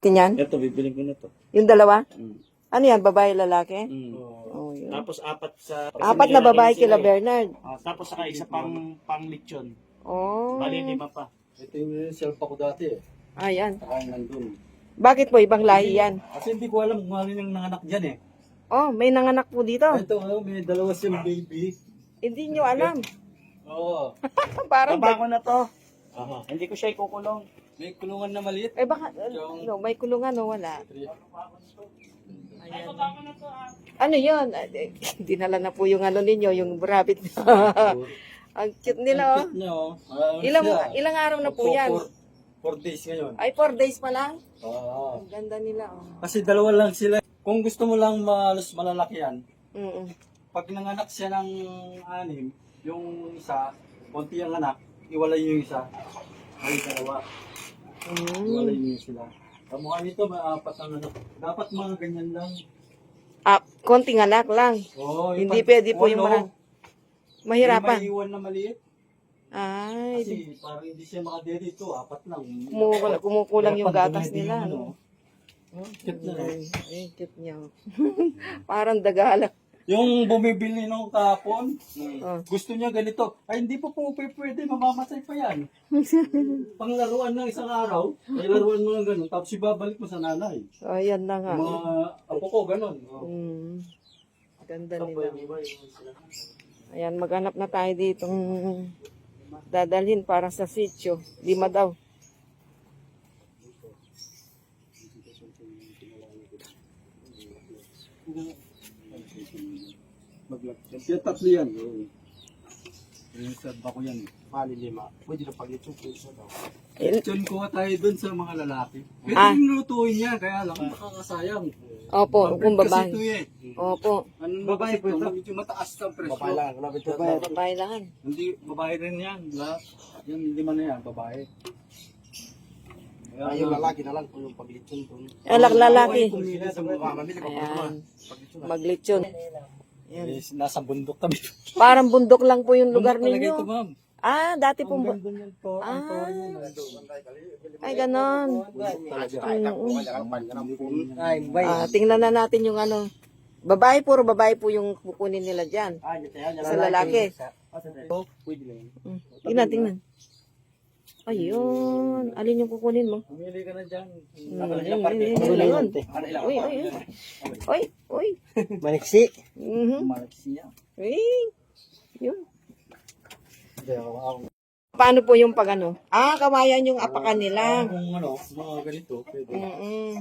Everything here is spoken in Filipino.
Kinyan? Ito, bibiling ko na to. Yung dalawa? Mm. Ano yan, babae, lalaki? Mm. Oh, yun. Tapos apat sa... Apat na babae kila Bernard. Tapos saka isa pang lechon. Oh. Bali, 5 pa. Ito yung self ako dati eh. Ayan. Saka yung nandun. Bakit po ibang lahi yan? Kasi hindi ko alam kung alin yung nanganak dyan eh. Oh, may nanganak po dito. Ito, may dalawa silang baby. Hindi nyo alam. Oo. Parang Baba ko na to. Aha. Hindi ko siya ikukulong. May kulungan na maliit. eh baka no, may kulungan o wala. Ayan. Ano 'yon? Dinala na po yung ano ninyo, yung rabbit. Ang cute nila oh. Cute niya oh. Ilang araw na po yan? 4 days ngayon. Ay 4 days pa lang. Oo. Ang ganda nila oh. Kasi dalawa lang sila. Kung gusto mo lang malalaki yan, Mm. pag nanganak siya ng 6, yung isa, konti ang anak, iwalay yung isa. Ay, dalawa. Iwalay yung sila. Kamukha nito, may 4 ang anak. Dapat mga ganyan lang. Ah, konting anak lang. Oo, Hindi pwede po yung marami. Mahirapan. May iwan na maliit. Ay, Kasi parang hindi siya makadede ito, 4 lang. kumukulang yung Dapat gatas dumedi nila. yung No? Cute na. Ay, cute niya. Parang dagala. Yung bumibili nung kahapon, Oh. gusto niya ganito. Ay, hindi pa po pwede, mamamatay pa yan. Panglaruan ng isang araw, ay laruan mo lang ganun, tapos ibabalik mo sa nanay. Ayan na nga. Yung mga apo ko, ganun. Ganda nila. Ayan, maghanap na tayo ditong dadalhin para sa sitio. 5 daw. Yung 3 yan. Yung sarba ko yan. Bali, 5. Pwede na pag-lechon ko isa daw. Diyan kuha tayo dun sa mga lalaki. Pwede Ah. yung lutuin niya, kaya lang nakakasayang. Opo, kung Kasi babae. ito eh. Opo, Anong babae po ito? Medyo mataas ang presyo. Babae lang. Lapit na babae lang. Hindi, babae rin yan. Lahat. Yung 5 na yan, babae. Ay, yung lalaki na lang po yung pag-lechon ko. Lalaki. Pumili sa mga Mamamili ko pa naman. Ayan, maglechon. Ayan. nasa bundok kami. Parang bundok lang po yung lugar Bundok talaga ito, ninyo. ma'am. Ah, dati pong... Ang ganda niyan po. Ang Ah. tower niyan. Ay, ganon. Ay, bay. Tingnan na natin yung ano. Babae, puro babae po yung kukunin nila dyan. Sa lalaki. Pwede na yun. Tingnan, tingnan. Ayun. Alin yung kukunin mo? Pumili ka na dyan. Ayun. Uy, uy, uy. Uy, uy. Maliksi. Mhm. Malaki siya. Uy. Yun. Paano po yung pag ano? Ah, kawayan yung apakan nila. Kung ano, mga ganito, pwede. Mm-mm.